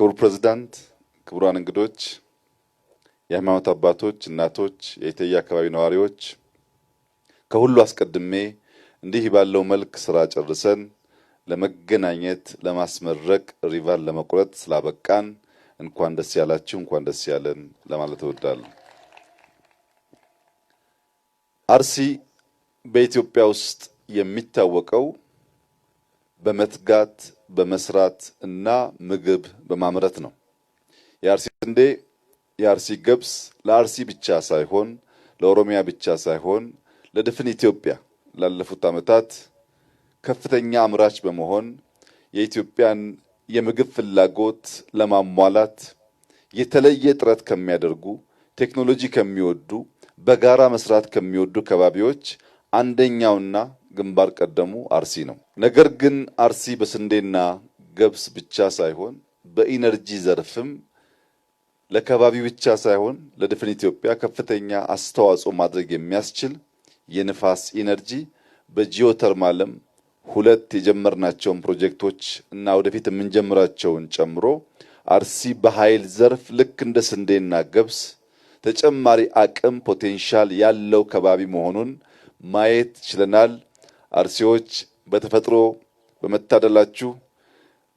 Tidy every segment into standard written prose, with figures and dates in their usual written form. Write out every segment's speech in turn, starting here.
ክቡር ፕሬዝዳንት፣ ክቡራን እንግዶች፣ የሃይማኖት አባቶች፣ እናቶች፣ የኢትዮጵያ አካባቢ ነዋሪዎች፣ ከሁሉ አስቀድሜ እንዲህ ባለው መልክ ስራ ጨርሰን ለመገናኘት ለማስመረቅ ሪቫን ለመቁረጥ ስላበቃን እንኳን ደስ ያላችሁ እንኳን ደስ ያለን ለማለት እወዳለሁ። አርሲ በኢትዮጵያ ውስጥ የሚታወቀው በመትጋት በመስራት እና ምግብ በማምረት ነው። የአርሲ ስንዴ የአርሲ ገብስ ለአርሲ ብቻ ሳይሆን ለኦሮሚያ ብቻ ሳይሆን ለድፍን ኢትዮጵያ ላለፉት ዓመታት ከፍተኛ አምራች በመሆን የኢትዮጵያን የምግብ ፍላጎት ለማሟላት የተለየ ጥረት ከሚያደርጉ ቴክኖሎጂ ከሚወዱ በጋራ መስራት ከሚወዱ ከባቢዎች አንደኛውና ግንባር ቀደሙ አርሲ ነው። ነገር ግን አርሲ በስንዴና ገብስ ብቻ ሳይሆን በኢነርጂ ዘርፍም ለከባቢ ብቻ ሳይሆን ለድፍን ኢትዮጵያ ከፍተኛ አስተዋጽኦ ማድረግ የሚያስችል የንፋስ ኢነርጂ በጂኦተርማልም ሁለት የጀመርናቸውን ፕሮጀክቶች እና ወደፊት የምንጀምራቸውን ጨምሮ አርሲ በኃይል ዘርፍ ልክ እንደ ስንዴና ገብስ ተጨማሪ አቅም ፖቴንሻል ያለው ከባቢ መሆኑን ማየት ችለናል። አርሲዎች በተፈጥሮ በመታደላችሁ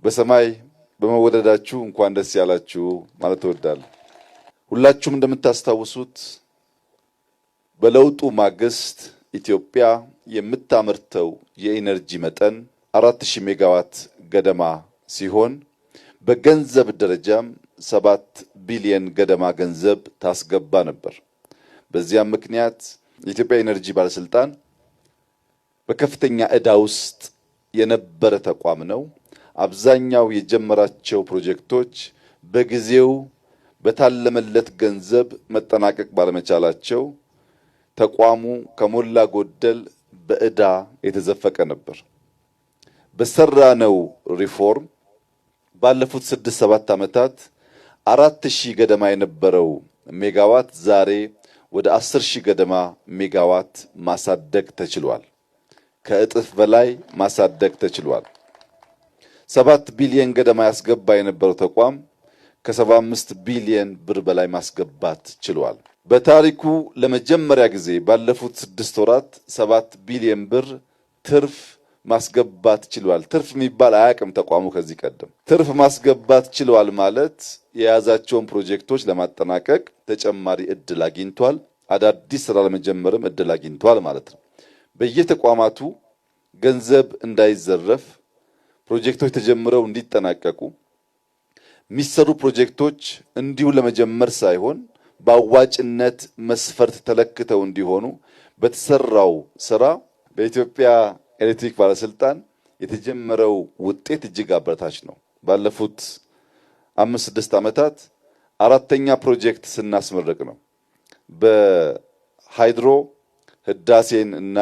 በሰማይ በመወደዳችሁ እንኳን ደስ ያላችሁ ማለት እወዳለሁ። ሁላችሁም እንደምታስታውሱት በለውጡ ማግስት ኢትዮጵያ የምታመርተው የኢነርጂ መጠን 4000 ሜጋዋት ገደማ ሲሆን በገንዘብ ደረጃም 7 ቢሊዮን ገደማ ገንዘብ ታስገባ ነበር። በዚያም ምክንያት የኢትዮጵያ ኢነርጂ ባለስልጣን በከፍተኛ ዕዳ ውስጥ የነበረ ተቋም ነው። አብዛኛው የጀመራቸው ፕሮጀክቶች በጊዜው በታለመለት ገንዘብ መጠናቀቅ ባለመቻላቸው ተቋሙ ከሞላ ጎደል በዕዳ የተዘፈቀ ነበር። በሰራነው ሪፎርም ባለፉት 6-7 ዓመታት 4000 ገደማ የነበረው ሜጋዋት ዛሬ ወደ 10000 ገደማ ሜጋዋት ማሳደግ ተችሏል። ከእጥፍ በላይ ማሳደግ ተችሏል። 7 ቢሊዮን ገደማ ያስገባ የነበረው ተቋም ከ75 ቢሊዮን ብር በላይ ማስገባት ችሏል። በታሪኩ ለመጀመሪያ ጊዜ ባለፉት 6 ወራት 7 ቢሊዮን ብር ትርፍ ማስገባት ችሏል። ትርፍ የሚባል አያውቅም ተቋሙ ከዚህ ቀደም። ትርፍ ማስገባት ችሏል ማለት የያዛቸውን ፕሮጀክቶች ለማጠናቀቅ ተጨማሪ እድል አግኝቷል። አዳዲስ ስራ ለመጀመርም እድል አግኝቷል ማለት ነው። በየተቋማቱ ገንዘብ እንዳይዘረፍ ፕሮጀክቶች ተጀምረው እንዲጠናቀቁ የሚሰሩ ፕሮጀክቶች እንዲሁ ለመጀመር ሳይሆን በአዋጭነት መስፈርት ተለክተው እንዲሆኑ በተሰራው ስራ በኢትዮጵያ ኤሌክትሪክ ባለስልጣን የተጀመረው ውጤት እጅግ አበረታች ነው። ባለፉት 5-6 ዓመታት 4ኛ ፕሮጀክት ስናስመረቅ ነው። በሃይድሮ ህዳሴን እና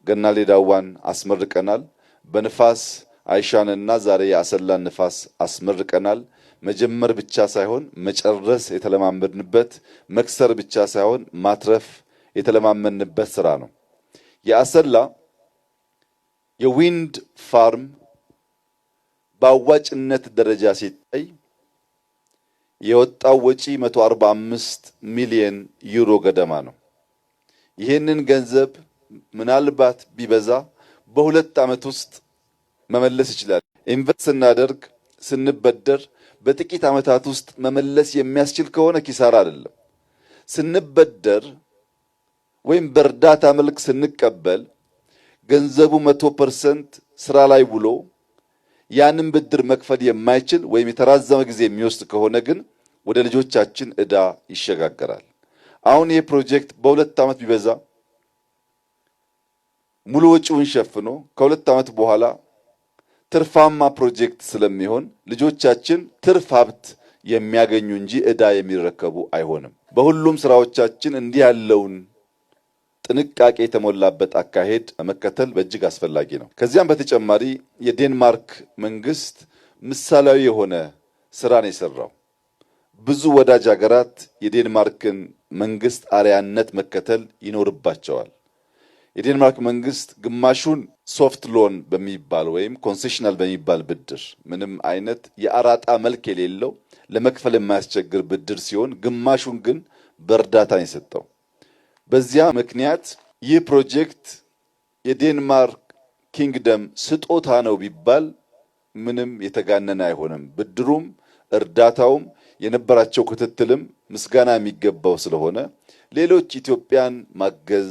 ገናሌ ዳዋን አስመርቀናል። በንፋስ አይሻንና ዛሬ የአሰላን ንፋስ አስመርቀናል። መጀመር ብቻ ሳይሆን መጨረስ የተለማመድንበት፣ መክሰር ብቻ ሳይሆን ማትረፍ የተለማመድንበት ስራ ነው። የአሰላ የዊንድ ፋርም በአዋጭነት ደረጃ ሲታይ የወጣው ወጪ 145 ሚሊዮን ዩሮ ገደማ ነው። ይህንን ገንዘብ ምናልባት ቢበዛ በ2 ዓመት ውስጥ መመለስ ይችላል። ኢንቨስት ስናደርግ ስንበደር በጥቂት ዓመታት ውስጥ መመለስ የሚያስችል ከሆነ ኪሳራ አይደለም። ስንበደር ወይም በእርዳታ መልክ ስንቀበል ገንዘቡ 100% ስራ ላይ ውሎ ያንን ብድር መክፈል የማይችል ወይም የተራዘመ ጊዜ የሚወስድ ከሆነ ግን ወደ ልጆቻችን ዕዳ ይሸጋገራል። አሁን ይህ ፕሮጀክት በ2 ዓመት ቢበዛ ሙሉ ወጪውን ሸፍኖ ከ2 ዓመት በኋላ ትርፋማ ፕሮጀክት ስለሚሆን ልጆቻችን ትርፍ ሀብት የሚያገኙ እንጂ ዕዳ የሚረከቡ አይሆንም። በሁሉም ስራዎቻችን እንዲህ ያለውን ጥንቃቄ የተሞላበት አካሄድ መከተል በእጅግ አስፈላጊ ነው። ከዚያም በተጨማሪ የዴንማርክ መንግስት ምሳሌያዊ የሆነ ስራን የሰራው ብዙ ወዳጅ ሀገራት የዴንማርክን መንግስት አርአያነት መከተል ይኖርባቸዋል። የዴንማርክ መንግስት ግማሹን ሶፍት ሎን በሚባል ወይም ኮንሴሽናል በሚባል ብድር ምንም አይነት የአራጣ መልክ የሌለው ለመክፈል የማያስቸግር ብድር ሲሆን ግማሹን ግን በእርዳታ ነው የሰጠው። በዚያ ምክንያት ይህ ፕሮጀክት የዴንማርክ ኪንግደም ስጦታ ነው ቢባል ምንም የተጋነነ አይሆንም። ብድሩም እርዳታውም የነበራቸው ክትትልም ምስጋና የሚገባው ስለሆነ ሌሎች ኢትዮጵያን ማገዝ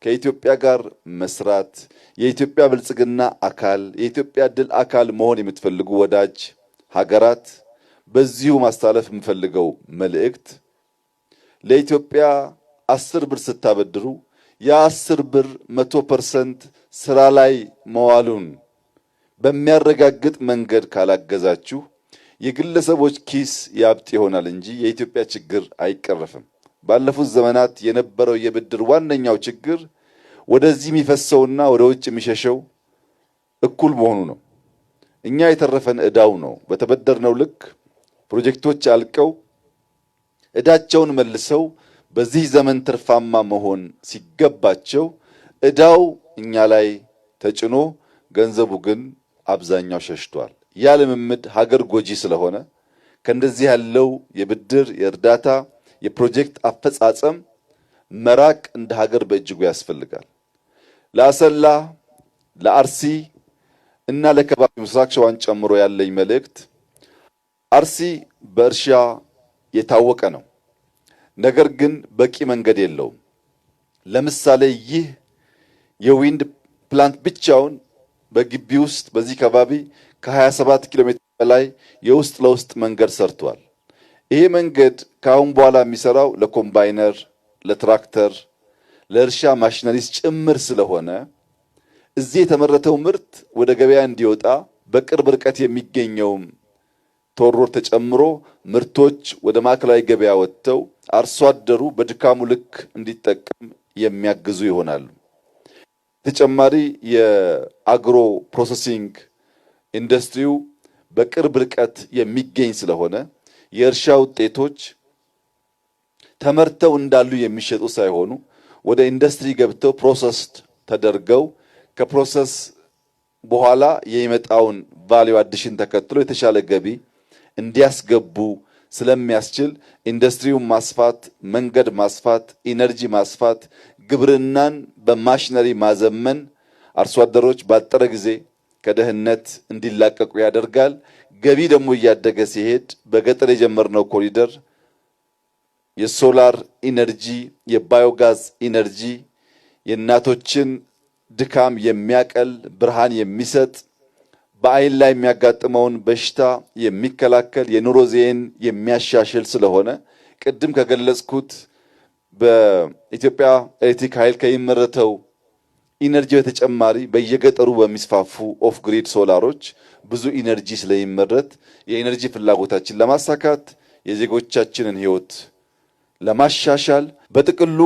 ከኢትዮጵያ ጋር መስራት የኢትዮጵያ ብልጽግና አካል የኢትዮጵያ ድል አካል መሆን የምትፈልጉ ወዳጅ ሀገራት በዚሁ ማስተላለፍ የምፈልገው መልእክት ለኢትዮጵያ 10 ብር ስታበድሩ ያ10 ብር 100% ስራ ላይ መዋሉን በሚያረጋግጥ መንገድ ካላገዛችሁ የግለሰቦች ኪስ ያብጥ ይሆናል እንጂ የኢትዮጵያ ችግር አይቀረፍም። ባለፉት ዘመናት የነበረው የብድር ዋነኛው ችግር ወደዚህ የሚፈሰውና ወደ ውጭ የሚሸሸው እኩል መሆኑ ነው። እኛ የተረፈን ዕዳው ነው። በተበደርነው ልክ ፕሮጀክቶች አልቀው ዕዳቸውን መልሰው በዚህ ዘመን ትርፋማ መሆን ሲገባቸው ዕዳው እኛ ላይ ተጭኖ ገንዘቡ ግን አብዛኛው ሸሽቷል። ያ ልምምድ ሀገር ጎጂ ስለሆነ ከእንደዚህ ያለው የብድር የእርዳታ የፕሮጀክት አፈጻጸም መራቅ እንደ ሀገር በእጅጉ ያስፈልጋል። ለአሰላ ለአርሲ እና ለከባቢ ምስራቅ ሸዋን ጨምሮ ያለኝ መልእክት አርሲ በእርሻ የታወቀ ነው። ነገር ግን በቂ መንገድ የለውም። ለምሳሌ ይህ የዊንድ ፕላንት ብቻውን በግቢ ውስጥ በዚህ ከባቢ ከ27 ኪሎ ሜትር በላይ የውስጥ ለውስጥ መንገድ ሰርቷል። ይሄ መንገድ ካሁን በኋላ የሚሰራው ለኮምባይነር፣ ለትራክተር፣ ለእርሻ ማሽነሪስ ጭምር ስለሆነ እዚህ የተመረተው ምርት ወደ ገበያ እንዲወጣ በቅርብ ርቀት የሚገኘው ቶሮር ተጨምሮ ምርቶች ወደ ማዕከላዊ ገበያ ወጥተው አርሶ አደሩ በድካሙ ልክ እንዲጠቀም የሚያግዙ ይሆናሉ። ተጨማሪ የአግሮ ፕሮሰሲንግ ኢንዱስትሪው በቅርብ ርቀት የሚገኝ ስለሆነ የእርሻ ውጤቶች ተመርተው እንዳሉ የሚሸጡ ሳይሆኑ ወደ ኢንዱስትሪ ገብተው ፕሮሰስድ ተደርገው ከፕሮሰስ በኋላ የሚመጣውን ቫልዩ አዲሽን ተከትሎ የተሻለ ገቢ እንዲያስገቡ ስለሚያስችል ኢንዱስትሪውን ማስፋት፣ መንገድ ማስፋት፣ ኢነርጂ ማስፋት፣ ግብርናን በማሽነሪ ማዘመን አርሶ አደሮች ባጠረ ጊዜ ከድህነት እንዲላቀቁ ያደርጋል። ገቢ ደግሞ እያደገ ሲሄድ በገጠር የጀመርነው ኮሪደር የሶላር ኢነርጂ፣ የባዮጋዝ ኢነርጂ የእናቶችን ድካም የሚያቀል ብርሃን የሚሰጥ በአይን ላይ የሚያጋጥመውን በሽታ የሚከላከል የኑሮ ዘይቤን የሚያሻሽል ስለሆነ ቅድም ከገለጽኩት በኢትዮጵያ ኤሌክትሪክ ኃይል ከሚመረተው ኢነርጂ በተጨማሪ በየገጠሩ በሚስፋፉ ኦፍ ግሪድ ሶላሮች ብዙ ኢነርጂ ስለሚመረት የኢነርጂ ፍላጎታችን ለማሳካት የዜጎቻችንን ሕይወት ለማሻሻል በጥቅሉ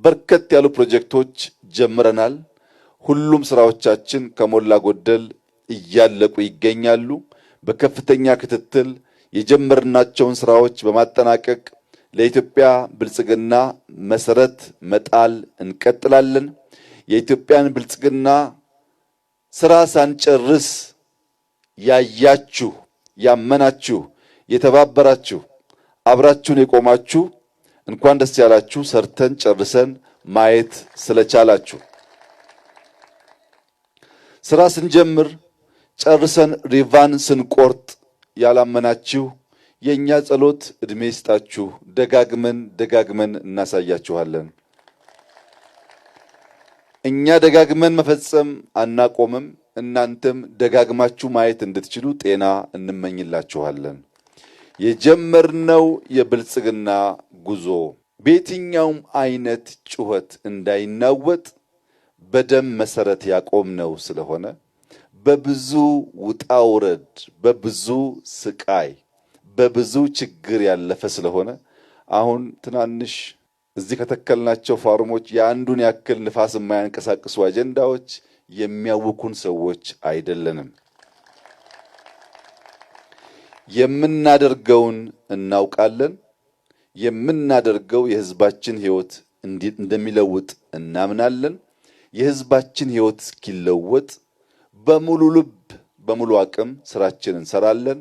በርከት ያሉ ፕሮጀክቶች ጀምረናል። ሁሉም ስራዎቻችን ከሞላ ጎደል እያለቁ ይገኛሉ። በከፍተኛ ክትትል የጀመርናቸውን ስራዎች በማጠናቀቅ ለኢትዮጵያ ብልጽግና መሰረት መጣል እንቀጥላለን። የኢትዮጵያን ብልጽግና ስራ ሳንጨርስ ያያችሁ፣ ያመናችሁ፣ የተባበራችሁ፣ አብራችሁን የቆማችሁ እንኳን ደስ ያላችሁ። ሰርተን ጨርሰን ማየት ስለቻላችሁ ስራ ስንጀምር ጨርሰን ሪቫን ስንቆርጥ ያላመናችሁ የኛ ጸሎት እድሜ ይስጣችሁ። ደጋግመን እናሳያችኋለን። እኛ ደጋግመን መፈጸም አናቆምም። እናንተም ደጋግማችሁ ማየት እንድትችሉ ጤና እንመኝላችኋለን። የጀመርነው የብልጽግና ጉዞ በየትኛውም አይነት ጩኸት እንዳይናወጥ በደም መሰረት ያቆምነው ስለሆነ በብዙ ውጣ ውረድ፣ በብዙ ስቃይ፣ በብዙ ችግር ያለፈ ስለሆነ አሁን ትናንሽ እዚህ ከተከልናቸው ፋርሞች የአንዱን ያክል ንፋስ የማያንቀሳቅሱ አጀንዳዎች የሚያውኩን ሰዎች አይደለንም። የምናደርገውን እናውቃለን። የምናደርገው የሕዝባችን ሕይወት እንደሚለውጥ እናምናለን። የህዝባችን ህይወት እስኪለወጥ በሙሉ ልብ በሙሉ አቅም ስራችንን እንሰራለን።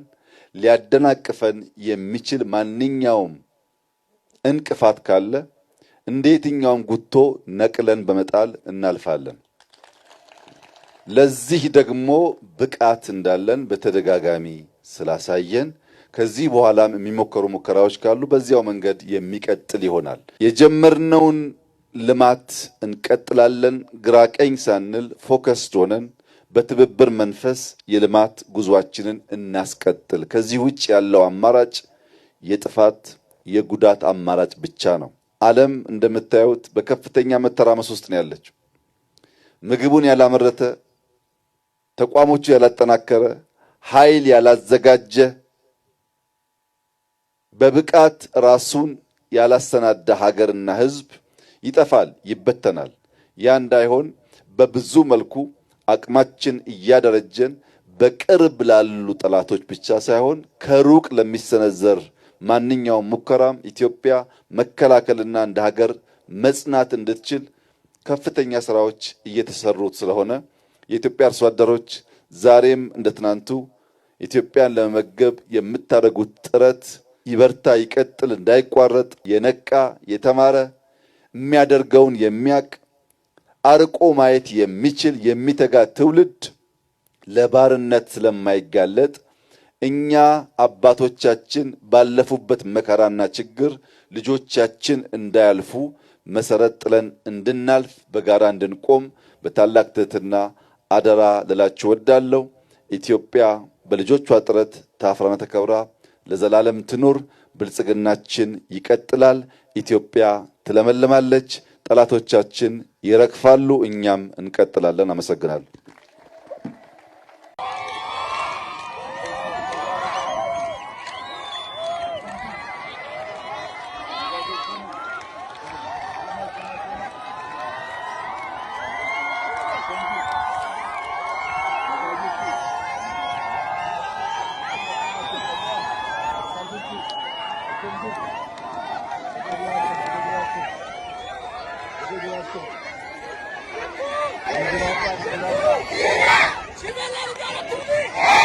ሊያደናቅፈን የሚችል ማንኛውም እንቅፋት ካለ እንደየትኛውም ጉቶ ነቅለን በመጣል እናልፋለን። ለዚህ ደግሞ ብቃት እንዳለን በተደጋጋሚ ስላሳየን ከዚህ በኋላም የሚሞከሩ ሙከራዎች ካሉ በዚያው መንገድ የሚቀጥል ይሆናል። የጀመርነውን ልማት እንቀጥላለን። ግራ ቀኝ ሳንል ፎከስድ ሆነን በትብብር መንፈስ የልማት ጉዟችንን እናስቀጥል። ከዚህ ውጭ ያለው አማራጭ የጥፋት የጉዳት አማራጭ ብቻ ነው። ዓለም እንደምታዩት በከፍተኛ መተራመስ ውስጥ ነው ያለችው። ምግቡን ያላመረተ፣ ተቋሞቹ ያላጠናከረ፣ ኃይል ያላዘጋጀ፣ በብቃት ራሱን ያላሰናዳ ሀገርና ህዝብ ይጠፋል፣ ይበተናል። ያ እንዳይሆን በብዙ መልኩ አቅማችን እያደረጀን በቅርብ ላሉ ጠላቶች ብቻ ሳይሆን ከሩቅ ለሚሰነዘር ማንኛውም ሙከራም ኢትዮጵያ መከላከልና እንደ ሀገር መጽናት እንድትችል ከፍተኛ ስራዎች እየተሰሩት ስለሆነ የኢትዮጵያ አርሶ አደሮች ዛሬም እንደ ትናንቱ ኢትዮጵያን ለመመገብ የምታደርጉት ጥረት ይበርታ፣ ይቀጥል፣ እንዳይቋረጥ የነቃ የተማረ የሚያደርገውን የሚያቅ አርቆ ማየት የሚችል የሚተጋ ትውልድ ለባርነት ስለማይጋለጥ እኛ አባቶቻችን ባለፉበት መከራና ችግር ልጆቻችን እንዳያልፉ መሰረት ጥለን እንድናልፍ በጋራ እንድንቆም በታላቅ ትህትና አደራ ልላችሁ እወዳለሁ። ኢትዮጵያ በልጆቿ ጥረት ታፍራና ተከብራ ለዘላለም ትኑር። ብልጽግናችን ይቀጥላል። ኢትዮጵያ ትለመልማለች። ጠላቶቻችን ይረግፋሉ፣ እኛም እንቀጥላለን። አመሰግናለሁ። Çimenleri gelip